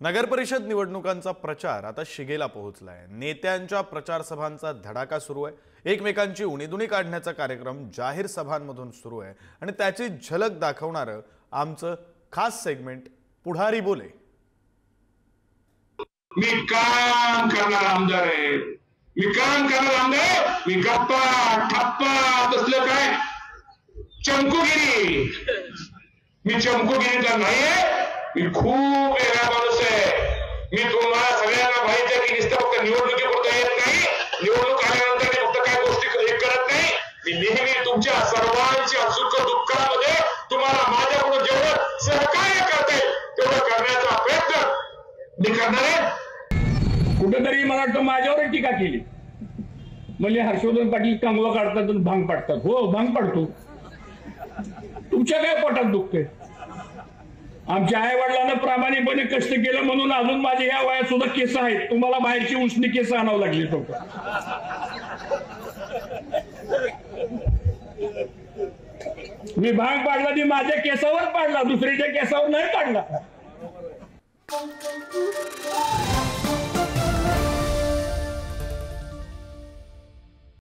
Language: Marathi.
नगरपरिषद निवडणुकांचा प्रचार आता शिगेला पोहोचलाय। नेत्यांच्या प्रचार सभांचा धडाका सुरू आहे। एकमेकांची उणीधुणी काढण्याचा कार्यक्रम जाहीर सभांमधून सुरू आहे आणि त्याची झलक दाखवणारं आमचं खास सेगमेंट पुढारी बोले। मी काम करणार आमदार आहे, मी काम करणार आमदार, मी गप्पा ठप्पा तसलं काय चमकुगिरी, मी चमकुगिरीचा नाहीये, मी खूप वेगळा माणूस आहे। मी तुम्हाला सगळ्यांना माहिती आहे की नुसतं फक्त निवडणुकीपुरता येत नाही, निवडणूक आल्यानंतर मी फक्त काय गोष्टी करत नाही, मी नेहमी तुमच्या सर्वांच्या सुख दुःखामध्ये तुम्हाला माझ्याकडून जेवढं सहकार्य करता येईल तेवढं करण्याचा प्रयत्न मी करणार आहे। कुठेतरी मला वाटतं माझ्यावर टीका केली, म्हणजे हर्षवर्धन पाटील कांगवा काढतात आणि भांग पाडतात। हो, भांग पाडतो, तुमच्या काय पोटात दुखते? आमच्या आई वडिलांना प्रामाणिकपणे कष्ट केलं म्हणून अजून माझ्या या वयात सुद्धा केस आहेत। तुम्हाला बाहेरची उष्णी केस आणावं लागली तो मी भांग पाडला ती माझ्या केसावर पाडला, दुसरीच्या केसावर नाही पाडला।